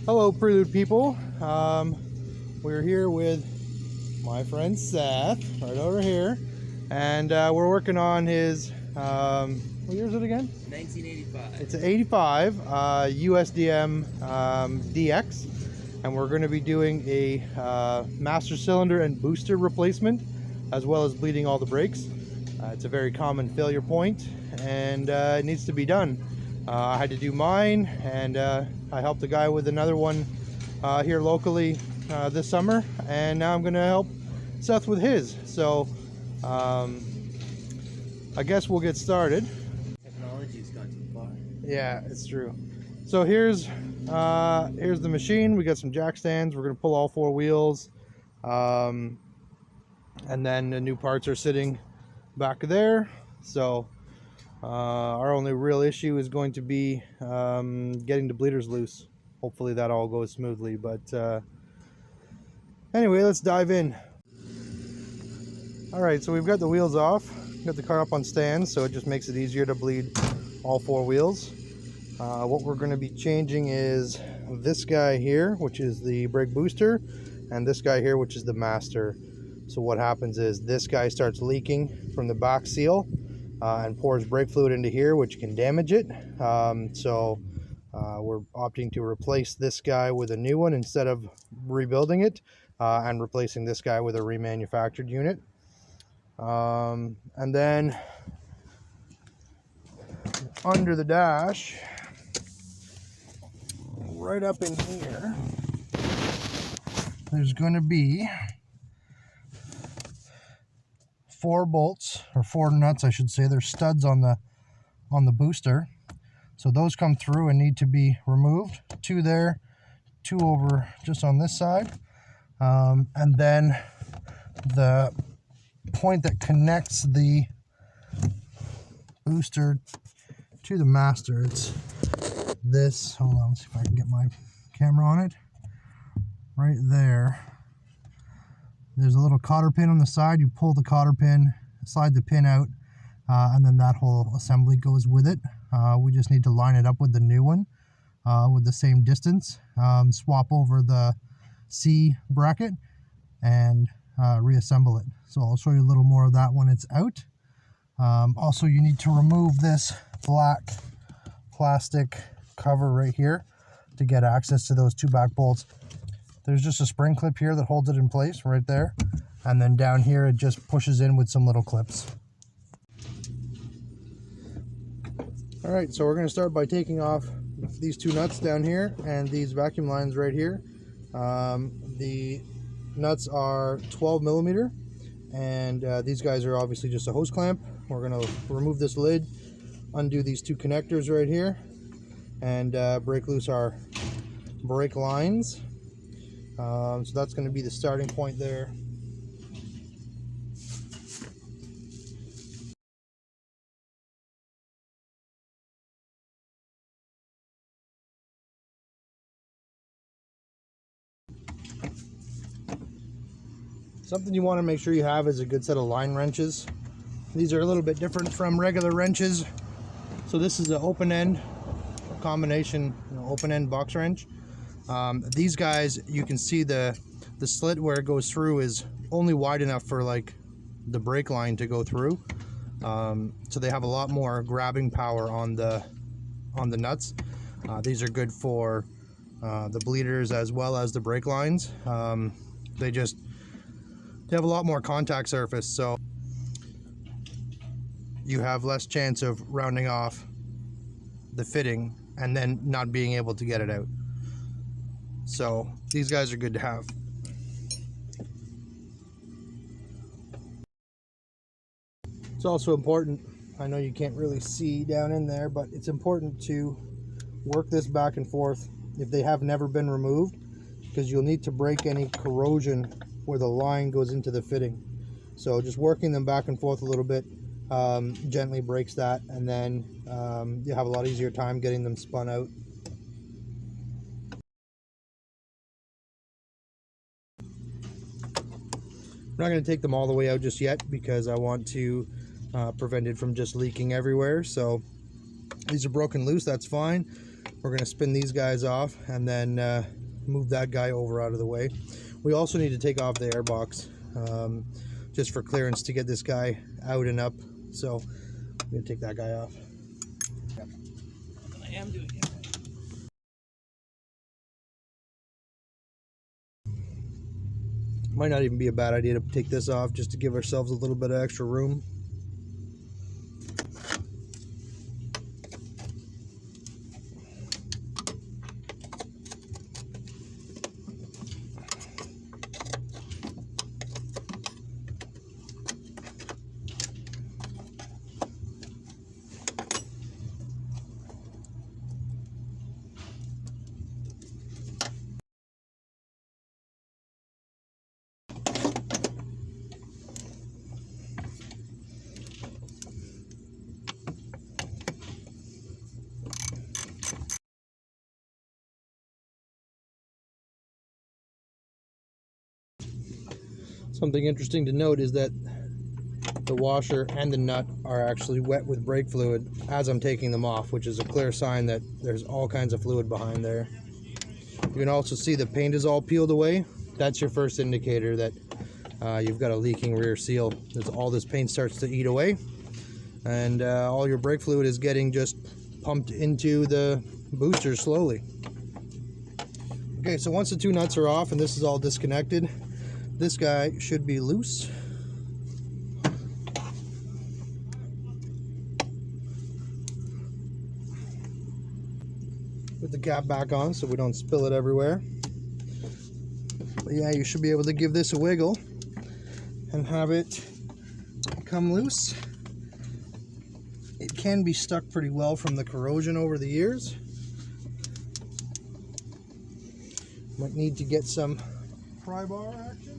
Hello, Prelude people. We're here with my friend Seth, right over here, and we're working on his, what year is it again? 1985. It's an 85 USDM DX, and we're going to be doing a master cylinder and booster replacement, as well as bleeding all the brakes. It's a very common failure point, and it needs to be done. I had to do mine, and I helped a guy with another one here locally this summer, and now I'm going to help Seth with his. So I guess we'll get started. Technology's gone too far. Yeah, it's true. So here's the machine. We got some jack stands. We're going to pull all four wheels, and then the new parts are sitting back there. So our only real issue is going to be getting the bleeders loose. Hopefully that all goes smoothly, but anyway, let's dive in. All right, so we've got the wheels off, got the car up on stands, so it just makes it easier to bleed all four wheels. What we're going to be changing is this guy here, which is the brake booster, and this guy here, which is the master. So what happens is this guy starts leaking from the back seal and pours brake fluid into here, which can damage it. We're opting to replace this guy with a new one instead of rebuilding it, and replacing this guy with a remanufactured unit. And then under the dash, right up in here, there's going to be 4 bolts, or 4 nuts I should say. There's studs on the booster, so those come through and need to be removed. 2 there, 2 over just on this side, and then the point that connects the booster to the master, it's this, hold on, let's see if I can get my camera on it, right there. There's a little cotter pin on the side. You pull the cotter pin, slide the pin out, and then that whole assembly goes with it. We just need to line it up with the new one with the same distance, swap over the C bracket, and reassemble it. So I'll show you a little more of that when it's out. Also, you need to remove this black plastic cover right here to get access to those 2 back bolts. There's just a spring clip here that holds it in place right there, and then down here it just pushes in with some little clips. All right, so we're going to start by taking off these 2 nuts down here and these vacuum lines right here. The nuts are 12 millimeter, and these guys are obviously just a hose clamp. We're going to remove this lid, undo these 2 connectors right here, and break loose our brake lines. So that's going to be the starting point there. Something you want to make sure you have is a good set of line wrenches. These are a little bit different from regular wrenches. So this is an open end combination, open end box wrench. These guys, you can see the slit where it goes through is only wide enough for like the brake line to go through. So they have a lot more grabbing power on the nuts. These are good for the bleeders as well as the brake lines. They have a lot more contact surface, so you have less chance of rounding off the fitting and then not being able to get it out. So these guys are good to have. It's also important, I know you can't really see down in there, but it's important to work this back and forth if they have never been removed, because you'll need to break any corrosion where the line goes into the fitting. So just working them back and forth a little bit gently breaks that, and then you'll have a lot easier time getting them spun out. I'm not going to take them all the way out just yet because I want to prevent it from just leaking everywhere. So these are broken loose, that's fine. We're going to spin these guys off and then move that guy over out of the way. We also need to take off the airbox just for clearance to get this guy out and up. So I'm going to take that guy off. Yep. I am doing it. Might not even be a bad idea to take this off just to give ourselves a little bit of extra room. Something interesting to note is that the washer and the nut are actually wet with brake fluid as I'm taking them off, which is a clear sign that there's all kinds of fluid behind there. You can also see the paint is all peeled away. That's your first indicator that you've got a leaking rear seal. As all this paint starts to eat away, and all your brake fluid is getting just pumped into the booster slowly. Okay, so once the two nuts are off and this is all disconnected, this guy should be loose. Put the cap back on so we don't spill it everywhere. But yeah, you should be able to give this a wiggle and have it come loose. It can be stuck pretty well from the corrosion over the years. Might need to get some pry bar action.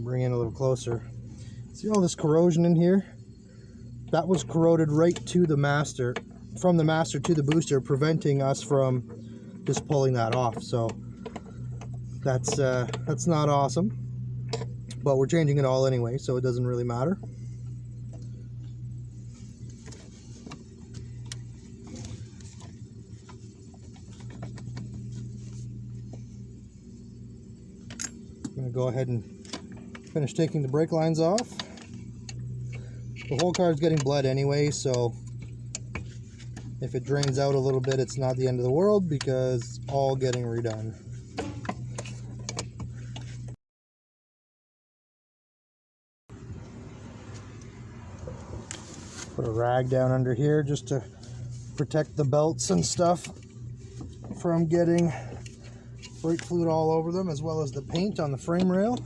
Bring in a little closer. See all this corrosion in here? That was corroded right to the master, from the master to the booster, preventing us from just pulling that off. So that's not awesome, but we're changing it all anyway, so it doesn't really matter. I'm gonna go ahead and finish taking the brake lines off. The whole car is getting bled anyway, so if it drains out a little bit, it's not the end of the world because it's all getting redone. Put a rag down under here just to protect the belts and stuff from getting brake fluid all over them, as well as the paint on the frame rail.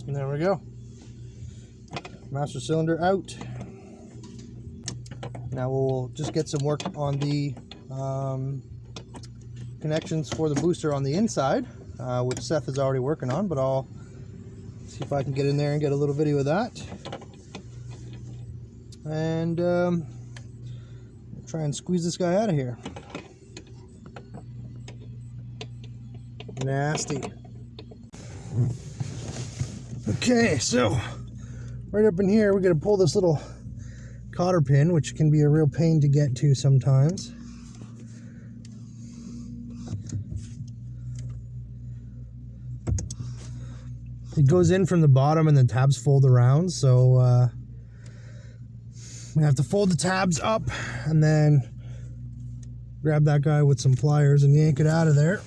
And there we go. Master cylinder out. Now we'll just get some work on the connections for the booster on the inside, which Seth is already working on, but I'll see if I can get in there and get a little video of that. And try and squeeze this guy out of here. Nasty. Okay, so right up in here we're going to pull this little cotter pin, which can be a real pain to get to sometimes. it goes in from the bottom and the tabs fold around, so we have to fold the tabs up and then grab that guy with some pliers and yank it out of there.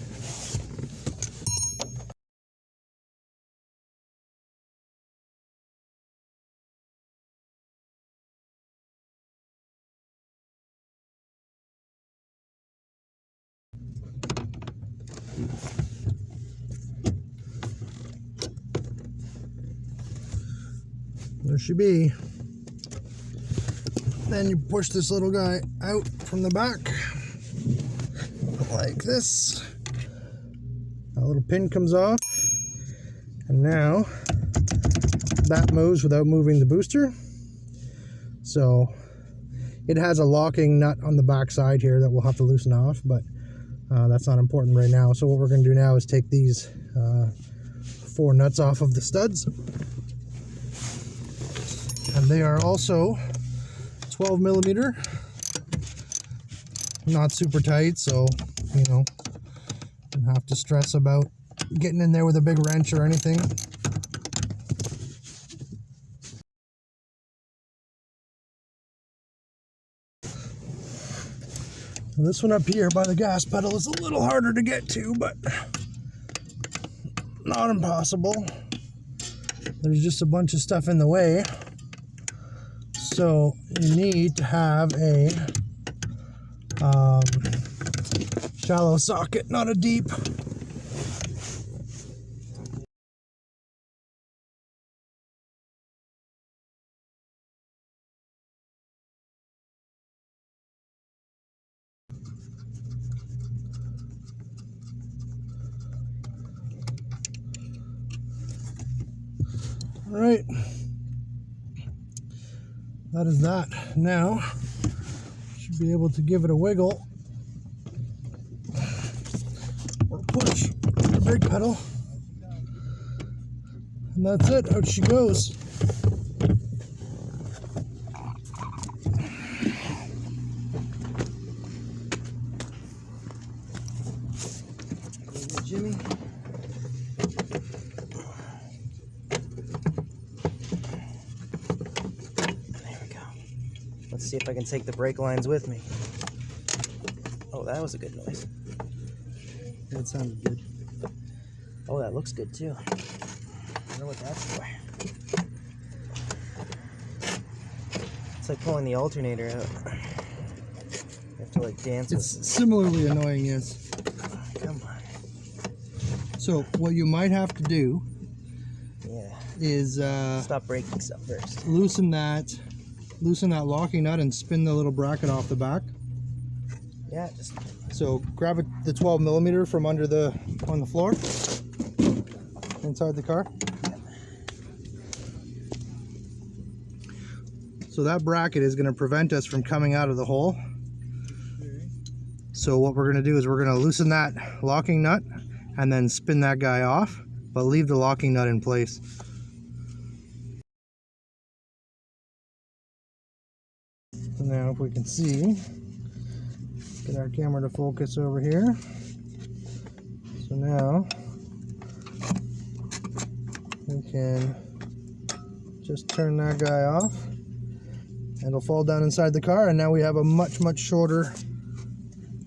There she be. Then you push this little guy out from the back like this. A little pin comes off, and now that moves without moving the booster. So it has a locking nut on the back side here that we'll have to loosen off, but that's not important right now. So what we're going to do now is take these 4 nuts off of the studs, and they are also 12 millimeter, not super tight, so you know, don't have to stress about getting in there with a big wrench or anything. This one up here by the gas pedal is a little harder to get to, but not impossible. There's just a bunch of stuff in the way. So you need to have a shallow socket, not a deep. All right. That is that. Now, should be able to give it a wiggle or push the brake pedal, and that's it. Out she goes. Jimmy. Let's see if I can take the brake lines with me. Oh, that was a good noise. That sounded good. Oh, that looks good too. I wonder what that's for. It's like pulling the alternator out. You have to like dance with It's similarly annoying, yes. Come on. So what you might have to do is stop braking stuff first. loosen that locking nut and spin the little bracket off the back. Yeah, just So grab the 12 millimeter from on the floor inside the car. So that bracket is going to prevent us from coming out of the hole. So what we're going to do is we're going to loosen that locking nut and then spin that guy off, but leave the locking nut in place. So now if we can see, get our camera to focus over here. So now we can just turn that guy off and it'll fall down inside the car, and now we have a much shorter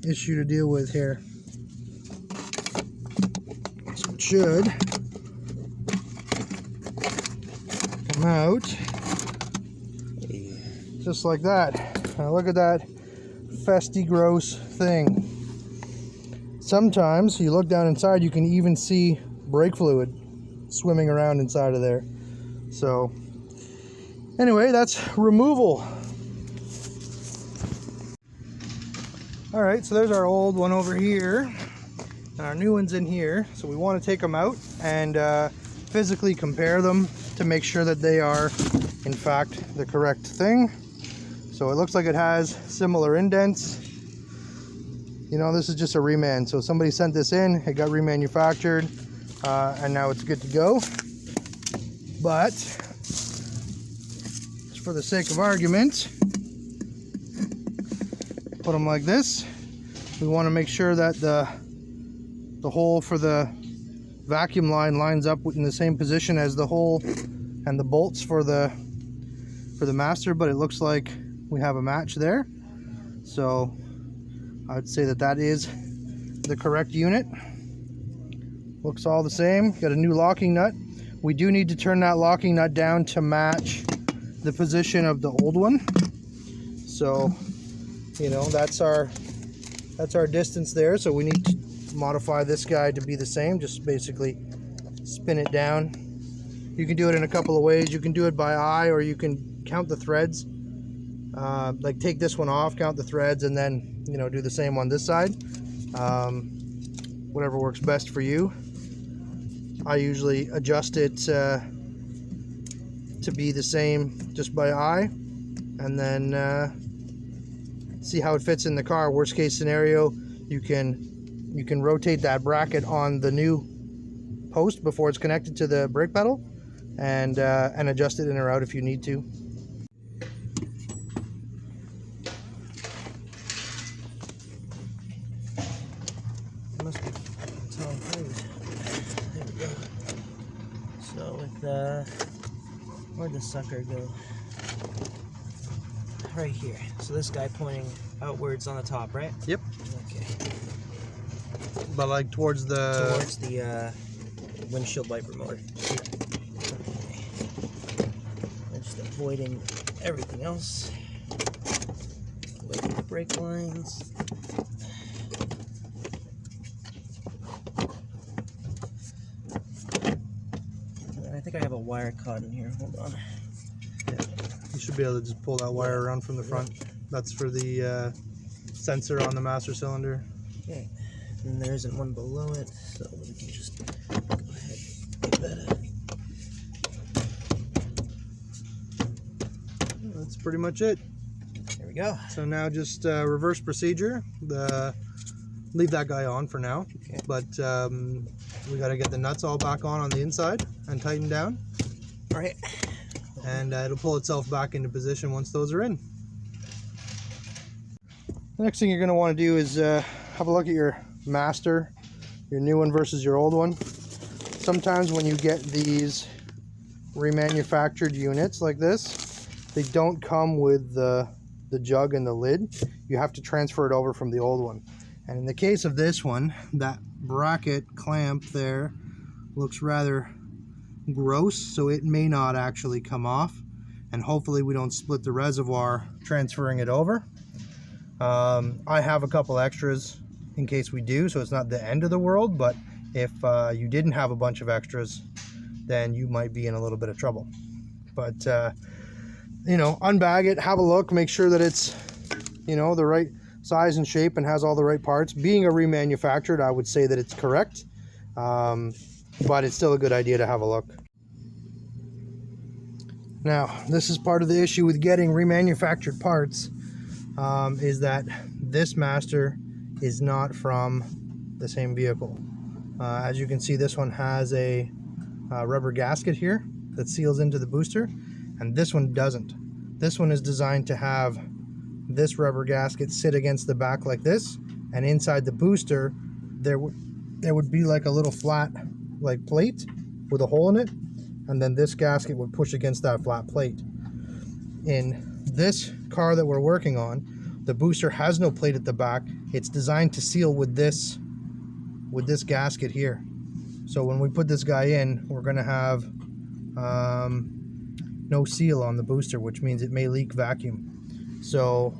issue to deal with here. So it should come out just like that. Now look at that festy gross thing. Sometimes you look down inside, you can even see brake fluid swimming around inside of there. So anyway, that's removal. All right, so there's our old one over here and our new one's in here. So we want to take them out and physically compare them to make sure that they are in fact the correct thing. So it looks like it has similar indents. You know, this is just a reman. So somebody sent this in, it got remanufactured, and now it's good to go. But just for the sake of argument, put them like this. We want to make sure that the hole for the vacuum line lines up in the same position as the hole and the bolts for the master, but it looks like we have a match there. So I'd say that that is the correct unit. Looks all the same. Got a new locking nut. We do need to turn that locking nut down to match the position of the old one. So, you know, that's our distance there. So we need to modify this guy to be the same. Just basically spin it down. You can do it in a couple of ways. You can do it by eye, or you can count the threads. Like take this one off, count the threads, and then, you know, do the same on this side. Whatever works best for you. I usually adjust it to be the same just by eye, and then see how it fits in the car. Worst case scenario, you can rotate that bracket on the new post before it's connected to the brake pedal, and adjust it in or out if you need to. Must be Tom Cruise. There we go. So with where'd the sucker go? Right here. So this guy pointing outwards on the top, right? Yep. Okay. But like towards the windshield wiper motor. Okay. I'm just avoiding everything else. Away from the brake lines. I think I have a wire caught in here. Hold on. Yeah. You should be able to just pull that wire around from the front. That's for the sensor on the master cylinder. Okay. And there isn't one below it, so we can just go ahead and give that a... That's pretty much it. There we go. So now just reverse procedure. Leave that guy on for now. Okay. But we got to get the nuts all back on the inside and tighten down. All right. And it'll pull itself back into position once those are in. The next thing you're going to want to do is have a look at your master, your new one versus your old one. Sometimes when you get these remanufactured units like this, they don't come with the jug and the lid. You have to transfer it over from the old one. And in the case of this one, that bracket clamp there looks rather gross, so it may not actually come off, and hopefully we don't split the reservoir transferring it over. I have a couple extras in case we do, so it's not the end of the world, but if you didn't have a bunch of extras, then you might be in a little bit of trouble. But you know, unbag it, have a look, make sure that it's, you know, the right size and shape and has all the right parts. Being a remanufactured, I would say that it's correct, but it's still a good idea to have a look. Now, this is part of the issue with getting remanufactured parts, is that this master is not from the same vehicle. As you can see, this one has a rubber gasket here that seals into the booster, and this one doesn't. This one is designed to have this rubber gasket sit against the back like this, and inside the booster there would be like a little flat like plate with a hole in it, and then this gasket would push against that flat plate. In this car that we're working on, the booster has no plate at the back. It's designed to seal with this gasket here. So when we put this guy in, we're going to have no seal on the booster, which means it may leak vacuum. So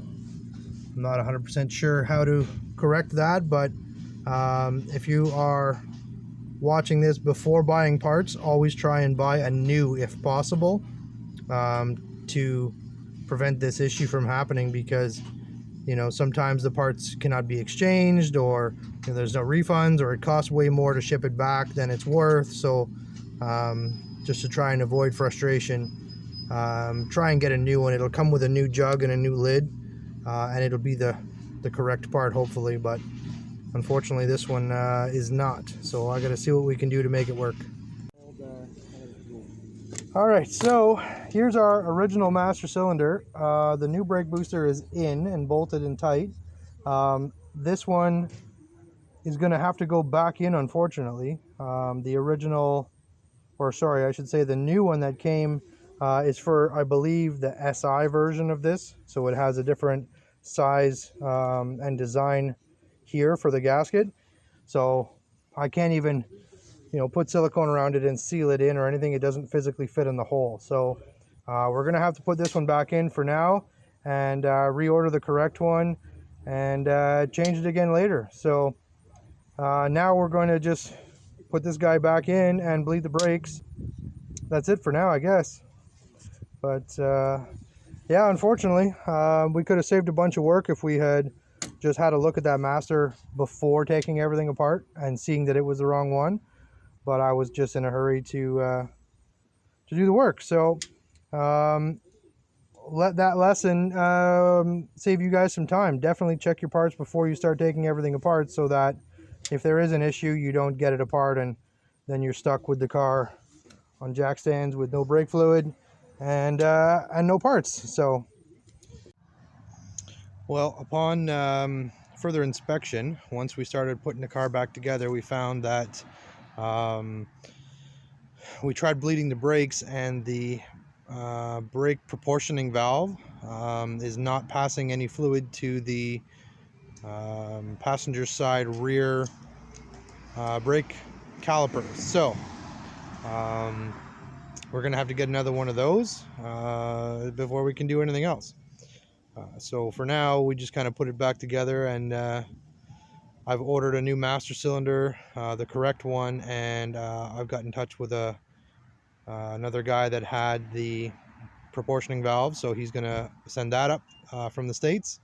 I'm not 100% sure how to correct that, but if you are watching this before buying parts, always try and buy a new if possible, to prevent this issue from happening, because you know, sometimes the parts cannot be exchanged, or you know, there's no refunds, or it costs way more to ship it back than it's worth. So just to try and avoid frustration, try and get a new one. It'll come with a new jug and a new lid, and it'll be the correct part hopefully, but unfortunately this one is not. So I gotta see what we can do to make it work. Alright, so here's our original master cylinder. The new brake booster is in and bolted and tight. This one is going to have to go back in, unfortunately. The original, or sorry, I should say the new one that came is for, I believe, the SI version of this. So it has a different size and design here for the gasket. So I can't even, put silicone around it and seal it in or anything. It doesn't physically fit in the hole. So we're going to have to put this one back in for now and reorder the correct one and change it again later. So now we're going to just put this guy back in and bleed the brakes. That's it for now, I guess. But yeah, unfortunately, we could have saved a bunch of work if we had just had a look at that master before taking everything apart and seeing that it was the wrong one. But I was just in a hurry to do the work. So let that lesson save you guys some time. Definitely check your parts before you start taking everything apart, so that if there is an issue, you don't get it apart and then you're stuck with the car on jack stands with no brake fluid and no parts. So, well, upon further inspection, once we started putting the car back together, we found that we tried bleeding the brakes, and the brake proportioning valve is not passing any fluid to the passenger side rear brake calipers. So we're gonna have to get another one of those before we can do anything else. So for now, we just kind of put it back together, and I've ordered a new master cylinder, the correct one, and I've got in touch with another guy that had the proportioning valve, so he's gonna send that up from the States.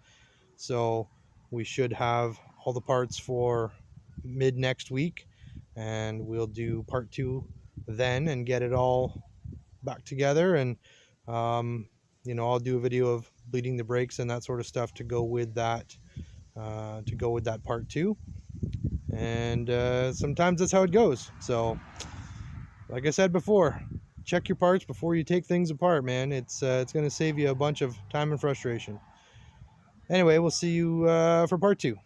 So we should have all the parts for mid next week, and we'll do part 2 then and get it all back together. And I'll do a video of bleeding the brakes and that sort of stuff to go with that part 2. And sometimes that's how it goes. So like I said before, check your parts before you take things apart, man. It's going to save you a bunch of time and frustration. Anyway, we'll see you for part 2.